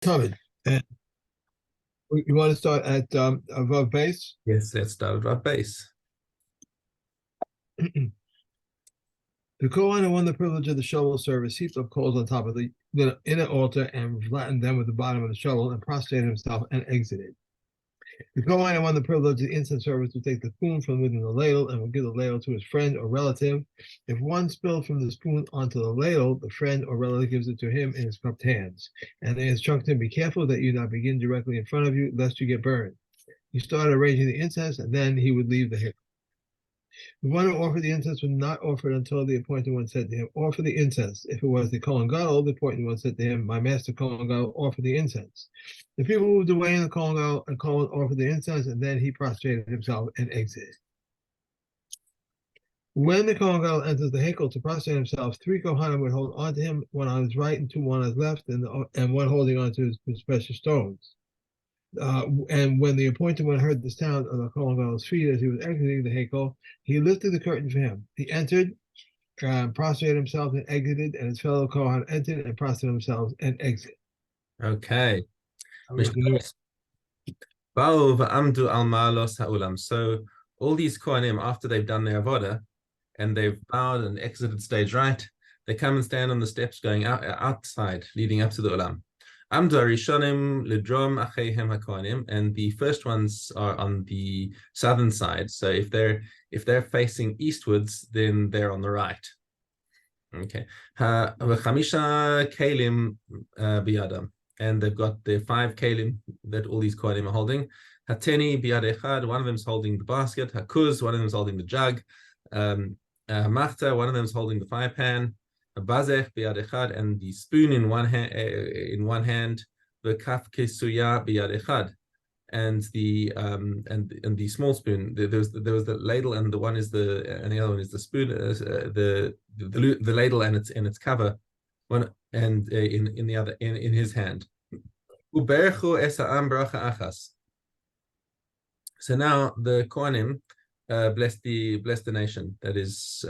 Tamid. And you want to start at above base? Yes, let's start at our base. The Kohen won the privilege of the shovel service, heaped up coals on top of the inner altar and flattened them with the bottom of the shovel and prostrated himself and exited. The Kohen won the privilege of the incense service to take the spoon from within the ladle and would give the ladle to his friend or relative. If one spilled from the spoon onto the ladle, the friend or relative gives it to him in his cupped hands. And they instruct him, be careful that you not begin directly in front of you, lest you get burned. He started arranging the incense, and then he would leave the hill. The one who offered the incense was not offered until the appointed one said to him, offer the incense. If it was the Kohen Gadol, the appointed one said to him, my master Kohen Gadol, offer the incense. The people moved away, and the Kohen Gadol and Kohen offered the incense, and then he prostrated himself and exited. When the Kohen Gadol enters the Hekel to prostrate himself, three Kohanim would hold on to him, one on his right and two on his left, and one holding on to his precious stones. And when the appointed one heard the sound of the Kohen Gadol's feet as he was exiting the Hekel, he lifted the curtain for him. He entered, prostrated himself and exited, and his fellow Kohen entered and prostrated themselves and exited. Okay. So all these Kohanim, after they've done their avodah and they've bowed and exited stage right, they come and stand on the steps going outside, leading up to the Ulam. And the first ones are on the southern side. So if they're facing eastwards, then they're on the right. Okay. And they've got their 5 kalim that all these kohanim are holding. Hateni biyad echad, one of them is holding the basket. Hakuz, one of them is holding the jug. Machta, one of them is holding the fire pan. Bazech biyad echad, and the spoon in one hand. The kaf kesuya biyad echad, and the small spoon. There was the ladle, and the other one is the spoon. The ladle and its cover. One and in the other in his hand. So now the Kohanim blessed the nation. That is,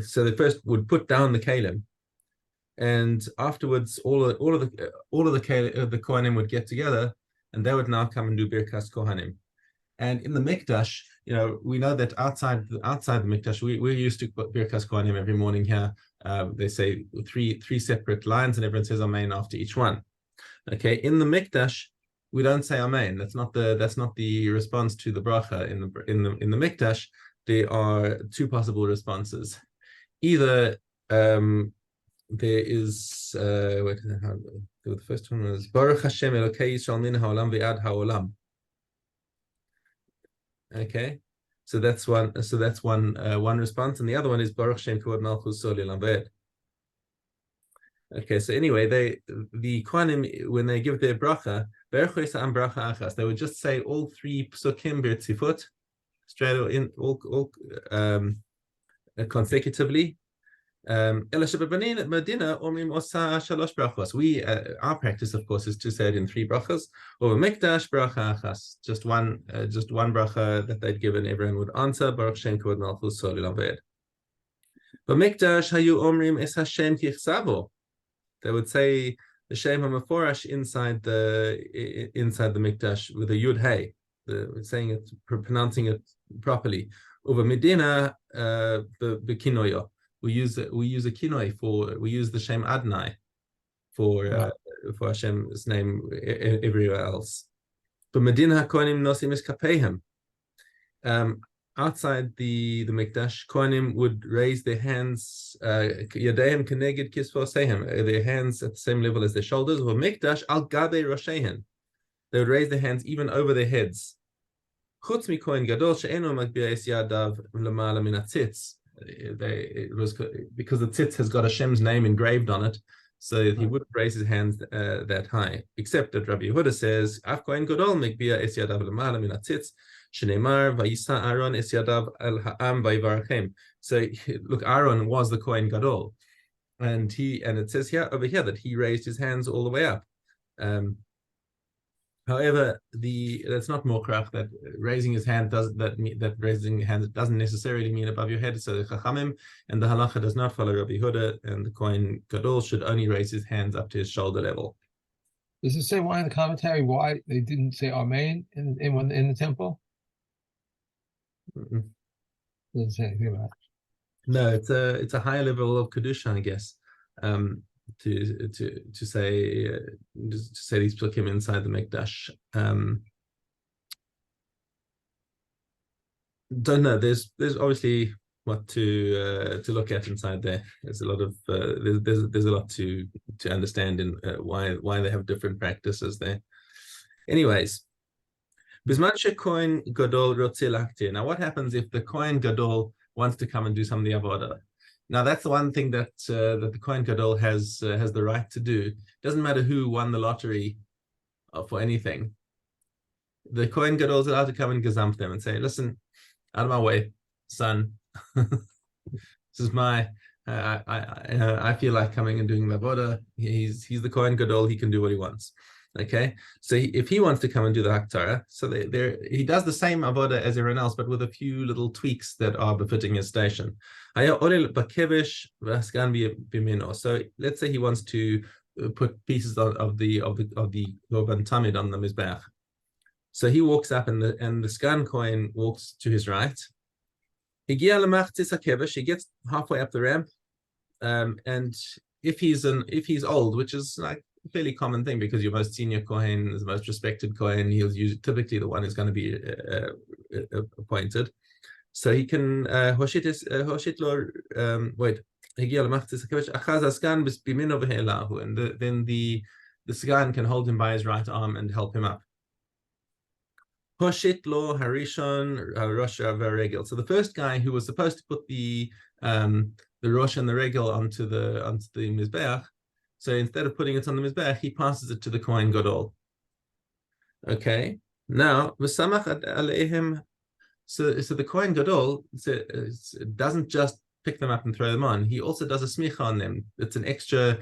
so they first would put down the kalim, and afterwards all of the Kohanim would get together, and they would now come and do birkas Kohanim. And in the Mikdash, we know that outside the Mikdash, we're used to birkas Kohanim every morning here. They say three separate lines, and everyone says Amen after each one. Okay, in the Mikdash, we don't say Amen. That's not the response to the bracha in the Mikdash. There are 2 possible responses. Either there is the first one was Baruch Hashem Elokei Yisrael min haolam ve'ad haolam. Okay, so that's one response, and the other one is Baruch Shem Kavod Malchus Sol Olam V'ed. Okay, so anyway, the Kohanim, when they give their bracha, they would just say all 3 psukim b'tzifut straight in all consecutively. Our practice, of course, is to say it in 3 brachas. Or mikdash bracha achas, just one bracha that they'd given. Everyone would answer Baruch Shem Kavod Malchus Sol Olam V'ed. But mikdash hayu omrim es Hashem kichsavo. They would say the Shem HaMeforash inside the mikdash with a yud hey, saying it, pronouncing it properly. Over Medina the kinoyo. We use a kinoi we use the Shem Adonai for Hashem's name everywhere else. But Medina Kohanim nosim eskapeihem. Outside the Mikdash, Kohanim would raise their hands, yadehem keneged kisvosehem, their hands at the same level as their shoulders. Or Mikdash al gabe roshehen, they would raise their hands even over their heads. Chutz mi Kohen gadol she'eno magbia es yadav lamala min hatzitz. It was because the tzitz has got Hashem's name engraved on it, so he wouldn't raise his hands that high. Except that Rabbi Yehuda says, "Af kohen gadol megbia es yadav lamala min hatzitz, shenemar vayisa Aaron es yadav el ha'am vayivarachem." So look, Aaron was the kohen gadol, and it says over here that he raised his hands all the way up. However, that's not mokrach. That raising his hand that raising hands doesn't necessarily mean above your head. So the chachamim and the halacha does not follow Rabbi Yehuda, and the kohen gadol should only raise his hands up to his shoulder level. Does it say why in the commentary why they didn't say Amen in the temple? Doesn't say anything about it. No, it's a higher level of kedusha, I guess. To say these psukim inside the mikdash. Don't know. There's obviously what to look at inside there. There's a lot of there's a lot to understand in why they have different practices there. Anyways, bisman kohen gadol rotze laktir. Now, what happens if the kohen gadol wants to come and do some of the avodah? Now, that's the one thing that the kohen gadol has the right to do. Doesn't matter who won the lottery for anything. The kohen gadol is allowed to come and gazamp them and say, "Listen, out of my way, son. This is my. I feel like coming and doing the avodah. He's the kohen gadol. He can do what he wants." Okay, so if he wants to come and do the haktara, so he does the same avodah as everyone else, but with a few little tweaks that are befitting his station. So let's say he wants to put pieces of the Tamid on the mizbeach. So he walks up, and the skan kohen walks to his right. He gets halfway up the ramp, and if he's old, which is like a fairly common thing because your most senior kohen is the most respected kohen, he'll typically the one who's going to be appointed. So he can hoshit lo wait. And then the sgan can hold him by his right arm and help him up. Hoshit lo harishon rosh v'regel. So the first guy who was supposed to put the rosh and the regel onto the mizbeach, so instead of putting it on the mizbeach, he passes it to the kohen gadol. Okay. Now v'samach aleihem. So the kohen gadol doesn't just pick them up and throw them on. He also does a smicha on them. It's an extra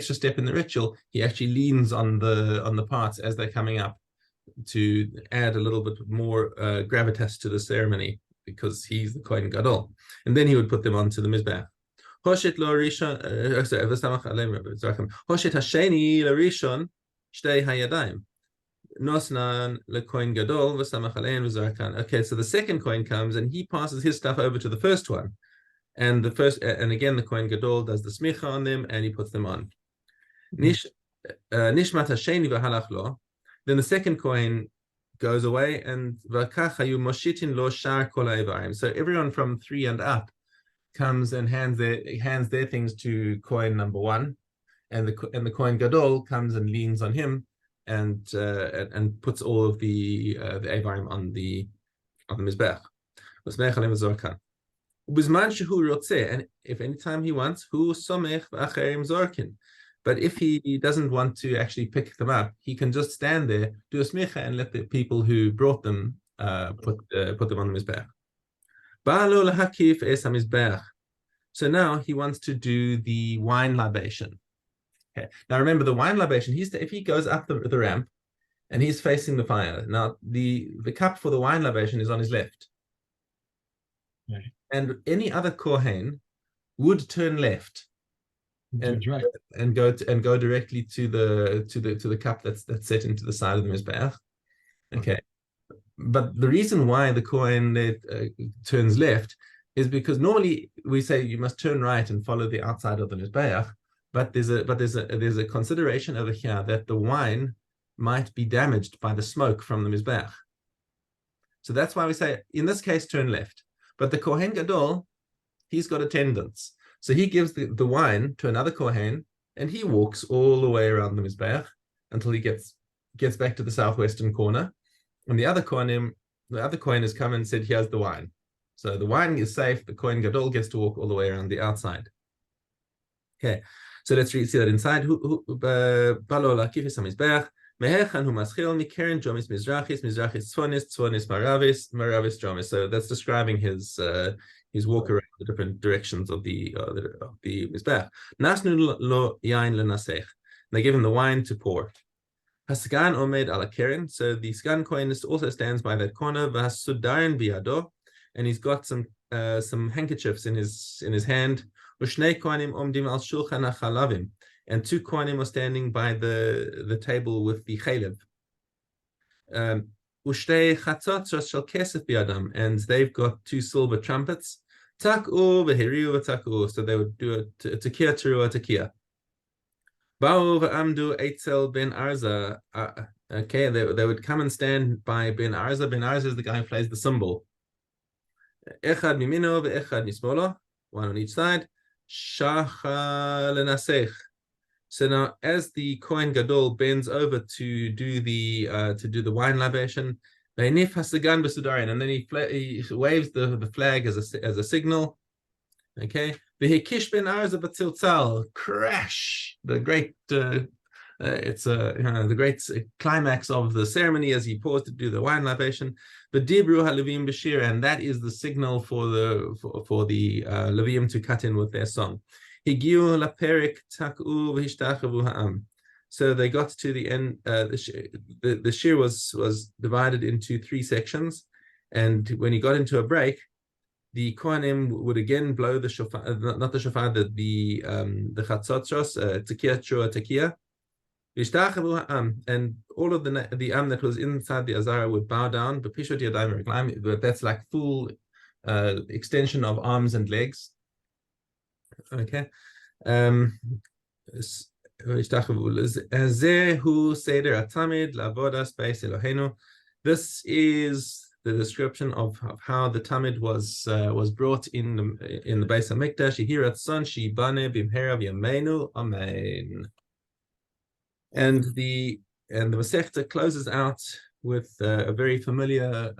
step in the ritual. He actually leans on the parts as they're coming up to add a little bit more gravitas to the ceremony because he's the kohen gadol, and then he would put them onto the mizbeach. Hoshit lo rishon, hoshit hasheni lo rishon shtei hayadayim. Nosnan le kohen gadol v'samach alein v'zarkan. Okay, so the second kohen comes and he passes his stuff over to the first one, and again the kohen gadol does the smicha on them and he puts them on. Nishmat hasheni v'halach lo. Then the second kohen goes away, and v'kachayu moshitin lo shar kol ha'evarim. So everyone from 3 and up comes and hands their things to kohen number 1, and the kohen gadol comes and leans on him and puts all of the evarim on the mizbech. And if anytime he wants, hu somech v'acherim zorkin. But if he doesn't want to actually pick them up, he can just stand there, do a smicha, and let the people who brought them put them on the mizbeach. So now he wants to do the wine libation. Okay. Now remember the wine libation. If he goes up the ramp and he's facing the fire, now the cup for the wine libation is on his left, right. And any other kohen would turn left. And go directly to the cup that's set into the side of the mizbeach. Okay, but the reason why the kohen turns left is because normally we say you must turn right and follow the outside of the mizbeach, but there's a consideration over here that the wine might be damaged by the smoke from the mizbeach. So that's why we say in this case turn left. But the kohen gadol, he's got attendants. So he gives the wine to another kohen, and he walks all the way around the mizbeach until he gets back to the southwestern corner. And the other kohen has come and said, "Here's the wine." So the wine is safe. The kohen gadol gets to walk all the way around the outside. Okay, so let's see that inside. Balola kifis hamizbeach mehechan hu maschil mikeren jomis mizrachis tzvonis maravis jomis. So that's describing his walk around the different directions of the mizbeach. Nasnu lo yain lenasech. They give him the wine to pour. Hasgan omed ala keren. So the Sgan Kohen also stands by that corner. V'hasudarin biyado, and he's got some handkerchiefs in his hand. Ushnei Kohanim omdim al shulchan hachalavim, and two Kohanim are standing by the table with the chalev. Ushtei chatzot shel kesef biyadam, and they've got two silver trumpets. Tak'u v'hiriu v'tak'u, so they would do a tekiah teruah tekiah. Ba'u v'amdu Eitzel ben Arza. Okay, they would come and stand by Ben Arza. Ben Arza is the guy who plays the cymbal. Echad mimino ve'echad mismolo, one on each side. Shacha lenasech. So now, as the Kohen Gadol bends over to do the wine libation, and then he waves the flag as a signal. Okay, V'hikish ben Arza b'tziltzal, crash! The great the great climax of the ceremony as he paused to do the wine libation. The Dibru haLevim b'shir, and that is the signal for the Levim to cut in with their song. Higiu laperik tak'u v'hishtachavu ha'am. So they got to the end. The shir was divided into three sections, and when he got into a break, the Kohanim would again blow the shofar, not the shofar, the chatzotros, tekiah teruah tekiah, and all of the am that was inside the azara would bow down. But that's like full extension of arms and legs. Okay. This is the description of how the Tamid was brought in the Beis Hamikdash. Yehirat son shibane bimhera v'yameinu, amen. And the Masechta closes out with a very familiar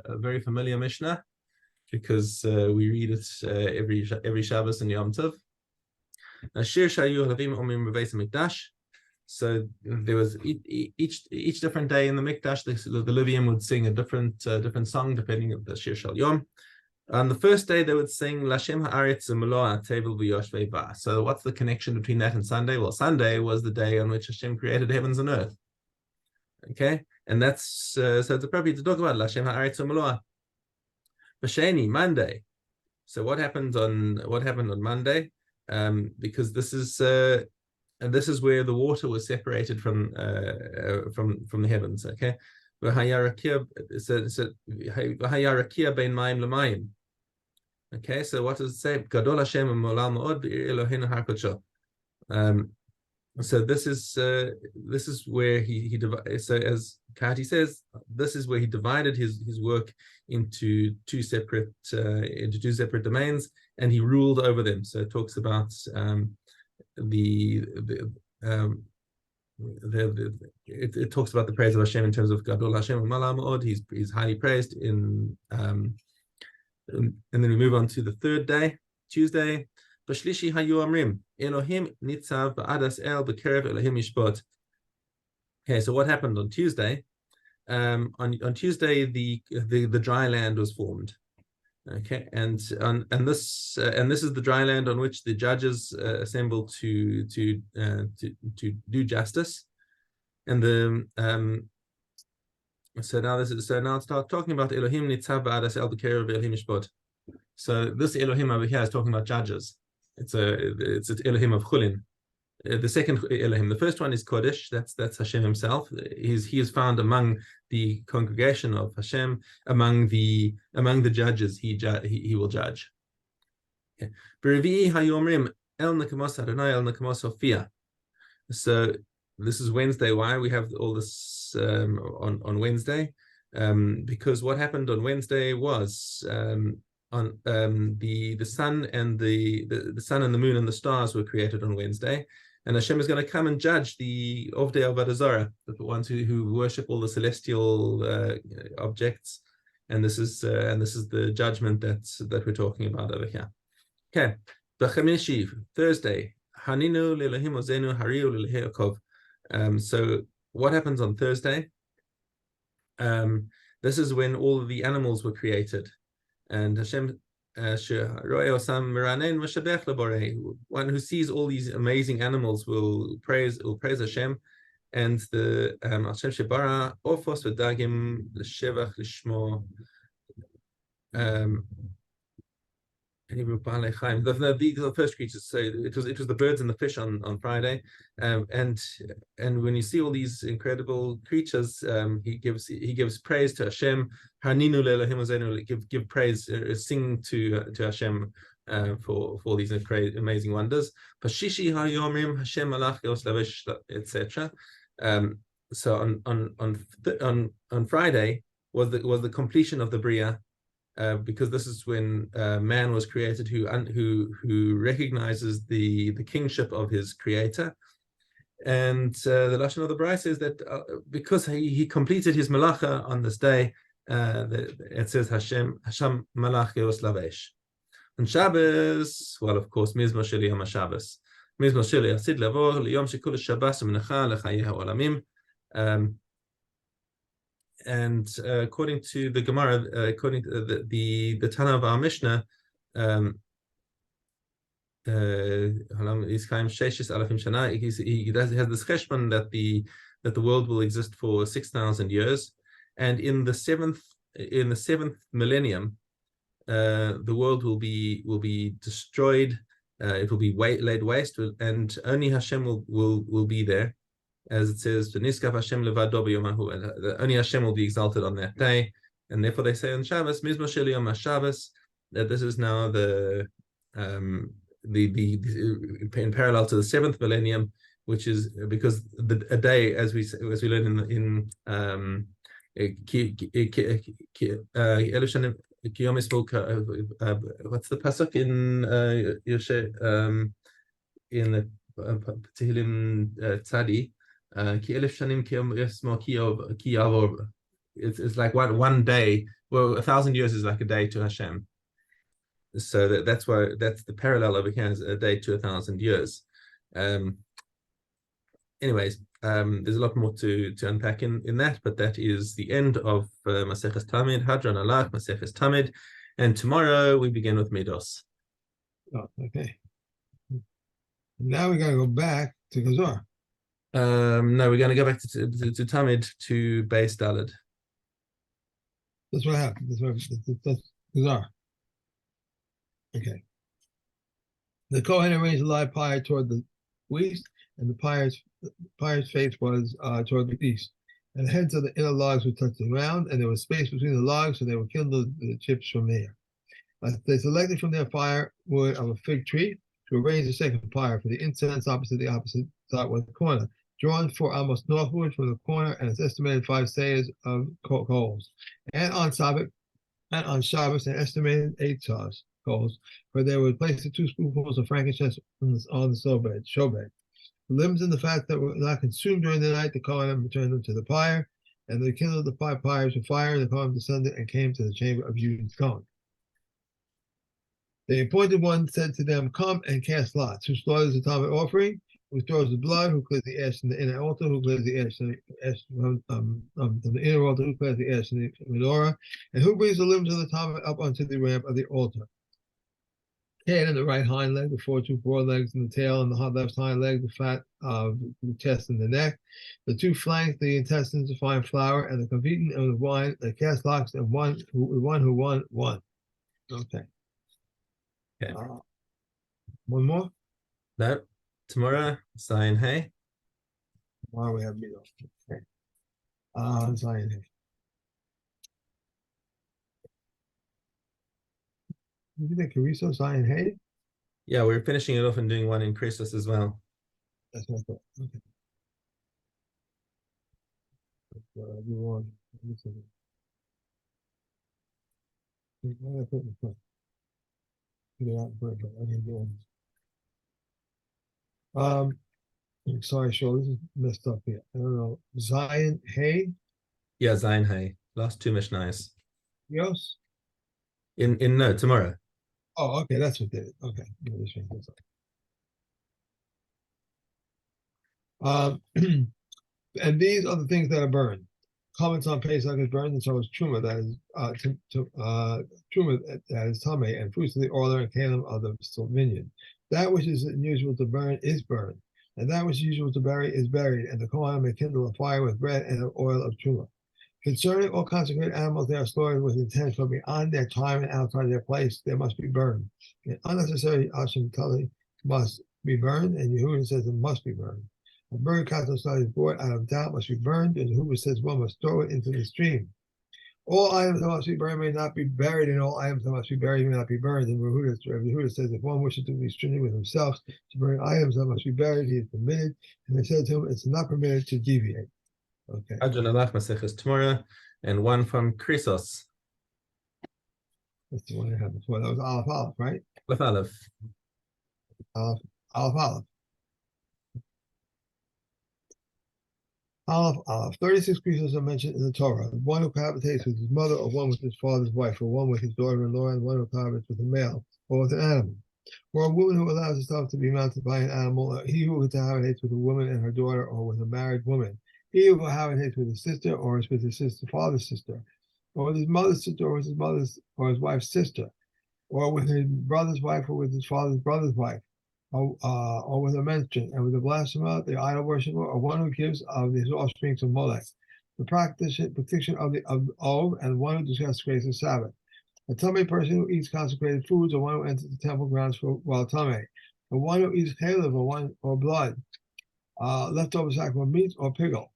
Mishnah, because we read it every Shabbos and Yom Tov. Shir shayu halavim omim b'Beis Hamikdash. So there was each different day in the Mikdash, the Levium would sing a different song depending on the Shir Shal Yom. On the first day, they would sing Lashem Haaretz Meloa Tevel V'Yoshvei Ba. So what's the connection between that and Sunday? Well, Sunday was the day on which Hashem created heavens and earth. Okay, and that's so it's appropriate to talk about Lashem Haaretz Meloa. B'Sheni, Monday. So what happened on Monday? Because this is where the water was separated from the heavens. Okay, okay, so what does it say? Gadol Hashem Molal Ma'od Eloheinu HaKadosh. So this is where he divided. So as Kati says, this is where he divided his work into two separate domains, and he ruled over them. So it talks about it talks about the praise of Hashem in terms of Gadol Hashem and Malach Ma'od. He's highly praised in and then we move on to the third day, Tuesday. B'shlishi hayu amrim Elohim nitzav ba'adas el b'kerev Elohim yishpot. Okay, so what happened on Tuesday? On Tuesday, the dry land was formed. Okay, and this is the dry land on which the judges assembled to do justice, and so now it's talking about Elohim nitzav ba'adas el b'kerev Elohim yishpot. So this Elohim over here is talking about judges. It's an Elohim of Chulin. The second Elohim, the first one is Kodesh. That's Hashem himself. He is found among the congregation of Hashem, among the judges. He will judge. Berevi'i hayomrim el nekamos Adonai el nekamos Sophia. So this is Wednesday. Why we have all this on Wednesday? Because what happened on Wednesday was on the sun and the sun and the moon and the stars were created on Wednesday. And Hashem is going to come and judge the Ovdei Avodah Zarah, the ones who worship all the celestial objects, and this is the judgment that we're talking about over here. Okay, B'chamishi, Thursday, Haninu le'Elohim ozenu hariu le'Elohei Yaakov. So what happens on Thursday? This is when all of the animals were created, and Hashem. One who sees all these amazing animals will praise Hashem, and the Hashem Shebara Orphos v'Dagim l'Shevach l'Shmo. These are the first creatures. So it was the birds and the fish on Friday, and when you see all these incredible creatures, he gives praise to Hashem. Haninu le'Elohim, give praise, sing to Hashem for these amazing wonders. Pashishi hayomim Hashem malach yoslavesh, etc. So on Friday was the completion of the Bria. Because this is when man was created, who recognizes the kingship of his creator, and the lashon of the Braisa says that because he completed his malacha on this day, it says Hashem malach yoslavesh. On Shabbos, well, of course, Mizmor Sheli Yom HaShabbos, Mizmor Sheli Yasid Lavor Liyom Shekul Shabbos U'Menacha L'Chayei HaOlamim. And according to the Gemara, according to the Tana of our Mishnah, he has this cheshbon that the world will exist for 6,000 years, and in the seventh millennium, the world will be destroyed. It will be laid waste, and only Hashem will be there. As it says, "V'niskav Hashem levado b'yomahu," only Hashem will be exalted on that day, and therefore they say on Shabbos, "Mizmor Sheli Yom HaShabbos," that this is now the in parallel to the seventh millennium, which is because a day, as we learn in what's the pasuk in the Tehillim Tzadi. It's like one day. Well, 1,000 years is like a day to Hashem. So that's why that's the parallel over here, is a day to 1,000 years. Anyways, there's a lot more to unpack in that, but that is the end of Maseches Tamid, Hadran Alach, Maseches Tamid, and tomorrow we begin with Midos. Oh, okay. Now we gotta go back to Gazar. No, we're going to go back to Tamid, to Beis Daled. That's what happened. That's Gazar. Okay. The Kohen arranged the live pyre toward the west, and the pyre's face was toward the east. And the heads of the inner logs would touch the ground, and there was space between the logs, so they would kindle the chips from there. They selected from their firewood of a fig tree to arrange the second pyre for the incense opposite southwest corner, drawn for almost northward from the corner, and it's estimated 5 sayers of coals. And on Shabbos, an estimated 8 coals, for they would place the 2 spoonfuls of frankincense on the showbed. The limbs and the fat that were not consumed during the night, the Kohanim returned them to the pyre, and they kindled the 5 pyres with fire, and the Kohanim descended and came to the chamber of Yud's Kohen. The appointed one said to them, "Come and cast lots. Who slaughters the Tamid offering? Who throws the blood? Who clears the ash in the inner altar? Who clears the ash from the inner altar? Who clears the ash in the menorah? And who brings the limbs of the Tamid up onto the ramp of the altar? Head and the right hind leg, the 2 forelegs, and the tail and the left hind leg, the fat of the chest and the neck, the 2 flanks, the intestines, the fine flour, and the convitin and the wine, the cast lots, and one who won." Okay. Okay. One more? No. Tomorrow, Zion Hay. Tomorrow we have Midos. Okay. Zion Hay. Did you think Cariso, Zion Hay? Yeah, we're finishing it off and doing one in Christmas as well. That's what I thought. Okay. That's what I do wrong. Why did I put in the front? Get it out in front, but I didn't do it. Sorry, Shaw, this is messed up here. I don't know. Zion Hay? Yeah, Zion Hay. Last 2 Mishnahs. Yes? In no, tomorrow. Oh, okay, that's what did it. Okay. And these are the things that are burned. Comments on Pesach is burned, and so is Truma, that is Truma, that is Tameh, and fruits of the order and kalim of the vineyard. That which is unusual to burn is burned. and that which is usual to bury is buried, and the Kohen may kindle a fire with bread and the oil of truma. Concerning all consecrated animals, they are slaughtered with intent, but beyond their time and outside their place, they must be burned. And unnecessary asham tali must be burned, and Yehuda says it must be burned. A bird cattle that is brought out of doubt must be burned, and Yehuda says one must throw it into the stream. All items that must be burned may not be buried, and all items that must be buried may not be burned. And Yehuda says if one wishes to be stringent with himself to burn items that must be buried, he is permitted. And they said to him, it's not permitted to deviate. Okay. Adjon Alach Maseches Tomorrow, and one from Chrysos. That's the one I had before. That was Aleph, right? Aleph. Aleph. 36 creatures are mentioned in the Torah. One who cohabitates with his mother, or one with his father's wife, or one with his daughter-in-law, and one who cohabitates with a male, or with an animal. Or a woman who allows herself to be mounted by an animal, or he who cohabitates with a woman and her daughter, or with a married woman. He who cohabitates with his sister, or is with his father's sister, or with his mother's sister, or with his mother's or his wife's sister, or with his brother's wife, or with his father's brother's wife, or with a menstruant, and with a blasphemer, the idol worshiper, or one who gives of his offspring to Molech, the practitioner of the Ov, and one who desecrates the Sabbath. A Tamid person who eats consecrated foods, or one who enters the temple grounds while Tamid, or one who eats chalev or blood, leftover sacrificial meat or pickle.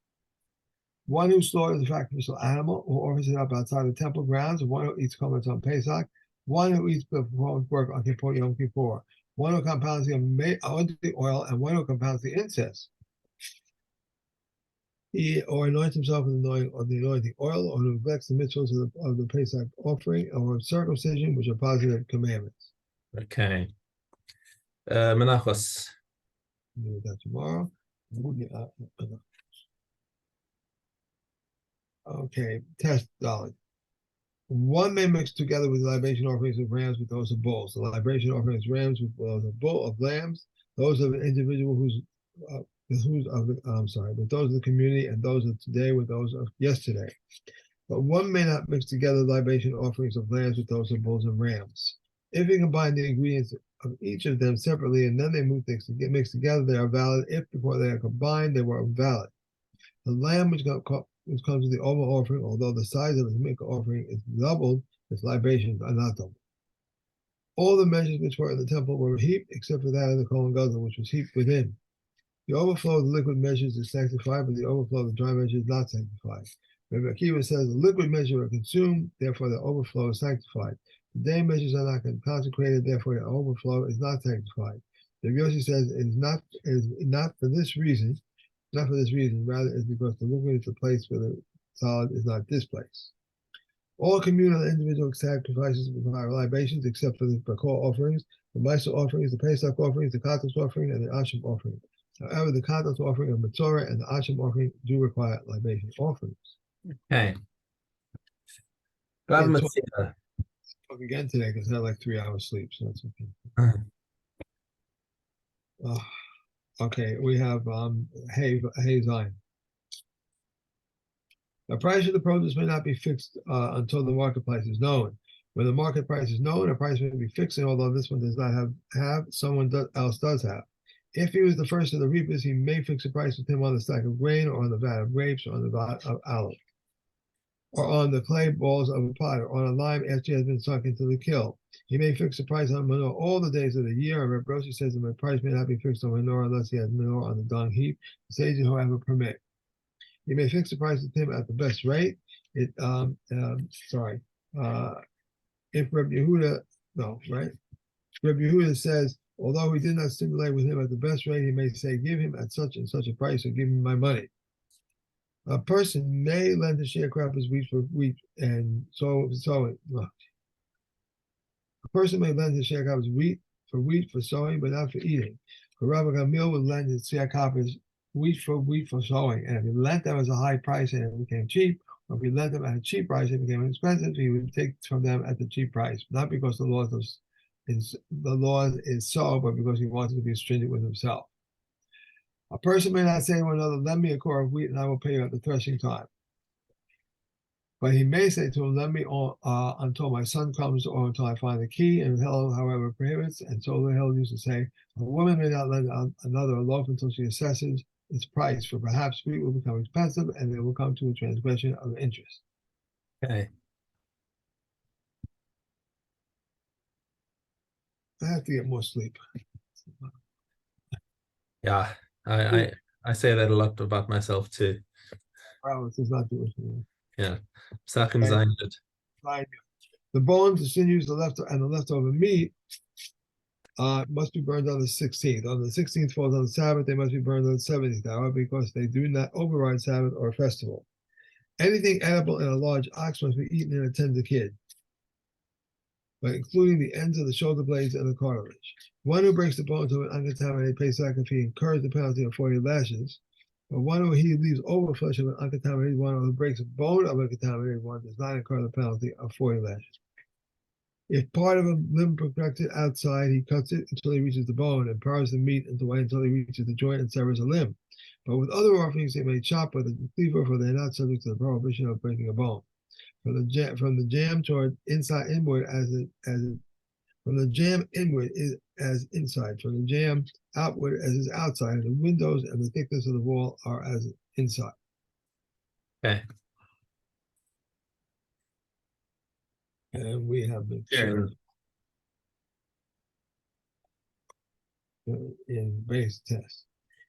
One who slaughters a sacrificial animal or offers it up outside the temple grounds, one who eats chametz on Pesach, one who eats the work on Kippur Yom Kippur, one who compounds the oil, and one who compounds the incense. He or anoints himself with the anointing oil, or neglects the mitzvahs of the Pesach offering, or circumcision, which are positive commandments. Okay. Menachos. We'll do that tomorrow. Okay, test Dolly. One may mix together with the libation offerings of rams with those of bulls. The libation offerings of rams with those of lambs, those of an individual with those of the community, and those of today with those of yesterday. But one may not mix together libation offerings of lambs with those of bulls and rams. If you combine the ingredients of each of them separately and then they mixed together, they are valid. If before they are combined, they were invalid. The lamb which comes with the overall offering, although the size of its mikvah offering is doubled, its libations are not doubled. All the measures which were in the temple were heaped, except for that of the Kohen Gadol, which was heaped within. The overflow of the liquid measures is sanctified, but the overflow of the dry measure is not sanctified. Rabbi Akiva says the liquid measures are consumed, therefore the overflow is sanctified. The day measures are not consecrated, therefore the overflow is not sanctified. Rabbi Yossi says it is not for this reason. Not for this reason, rather is because the liquid is the place where the solid is not displaced. All communal and individual sacrifices require libations except for the Bakor offerings, the Meiser offerings, the Pesach offerings, the Katos offering, and the Asham offering. However, the Katos offering of Matzorah and the Asham offering do require libation offerings. Okay. Rav Matzia. Talk again today because I had like 3 hours sleep, so that's okay. Okay, we have Hey Zion. The price of the produce may not be fixed until the market price is known. When the market price is known, a price may be fixed, and although this one does not have someone else does have. If he was the first of the reapers, he may fix a price with him on the stack of grain, or on the vat of grapes, or on the vat of olive, or on the clay balls of a pot, or on a lime after he has been sunk into the kiln. He may fix a price on manure all the days of the year. And Reb Rossi says that my price may not be fixed on manure unless he has manure on the dung heap. The sages who have a permit. He may fix the price with him at the best rate. If Reb Yehuda, no, right? Reb Yehuda says, although he did not stipulate with him at the best rate, he may say, give him at such and such a price, or give me my money. A person may lend a sharecropper's wheat for wheat and sowing. A person may lend his sharecropper's wheat for sowing, but not for eating. For Rabbi Gamil would lend his sharecroppers wheat for sowing, and if he lent them as a high price and it became cheap, or if he lent them at a cheap price and it became expensive, he would take from them at the cheap price, not because the law is so, but because he wanted to be stringent with himself. A person may not say to one another, lend me a core of wheat and I will pay you at the threshing time. But he may say to him, let me until my son comes or until I find the key. And hell, however, prohibits. And so the hell used to say, a woman may not let another a loaf until she assesses its price, for perhaps wheat will become expensive and there will come to a transgression of interest. Okay. I have to get more sleep. Yeah, I say that a lot about myself too. Wow, this is not doing for me. Yeah. Psachim Zayin Yud. The bones, the sinews, the leftover meat must be burned on the 16th. On the 16th falls on the Sabbath, they must be burned on the 17th hour because they do not override Sabbath or festival. Anything edible in a large ox must be eaten in a tender kid, but including the ends of the shoulder blades and the cartilage. One who breaks the bones of an uncontaminated Pesach, if he incurs the penalty of 40 lashes, but one who he leaves over flesh of an uncontaminated one, or who breaks a bone of a contaminated one, does not incur the penalty of 40 lashes. If part of a limb projected outside, he cuts it until he reaches the bone and pars the meat into way until he reaches the joint and severs a limb. But with other offerings, they may chop with a cleaver, for they are not subject to the prohibition of breaking a bone. From the jam toward inside inward from the jam inward is as inside. From the jam outward as is outside. And the windows and the thickness of the wall are as inside. Okay. And we have been Sure. in base test.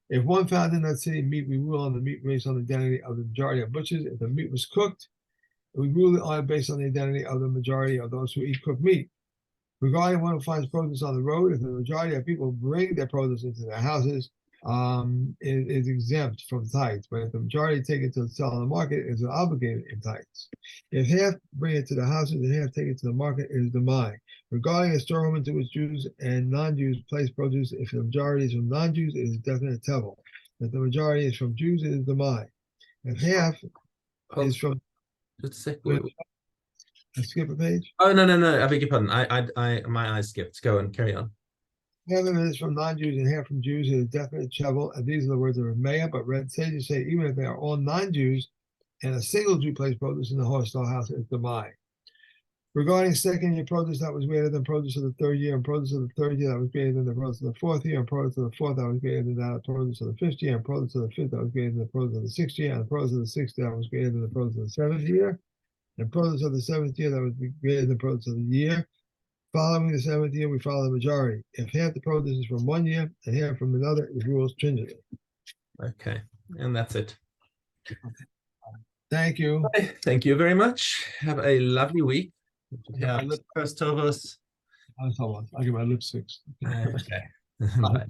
If one found in that city meat, we rule on the meat based on the identity of the majority of butchers. If the meat was cooked, we rule it on based on the identity of the majority of those who eat cooked meat. Regarding one who finds produce on the road, if the majority of people bring their produce into their houses, it is exempt from tithes. But if the majority take it to sell on the market, it is obligated in tithes. If half bring it to the houses and half take it to the market, it is the mine. Regarding a storeroom into which Jews and non-Jews place produce, if the majority is from non-Jews, it is definite tevel. If the majority is from Jews, it is the mine. If half is from, just a sec. I skip a page. Oh no, I beg your pardon. I my eyes skipped. Go and carry on. Half of it is from non-Jews and half from Jews. It is definite tevel. And these are the words of Rameh, but Red sages say even if they are all non-Jews and a single Jew places produce in the hostile house, it's the mine. Regarding second year produce that was greater than produce of the third year, and produce of the third year that was greater than the produce of the fourth year, and produce of the fourth that was greater than that produce of the fifth year, and produce of the fifth that was greater than the produce of the sixth year, and the produce of the sixth that was greater than the produce of the seventh year, and produce of the seventh year that was greater than the produce of the year. Following the seventh year, we follow the majority. If half the produce is from one year and half from another, it rules stringently. Okay, and that's it. Thank you. Thank you very much. Have a lovely week. Yeah, First Tovos. I'll give my lipsticks. Okay. Bye.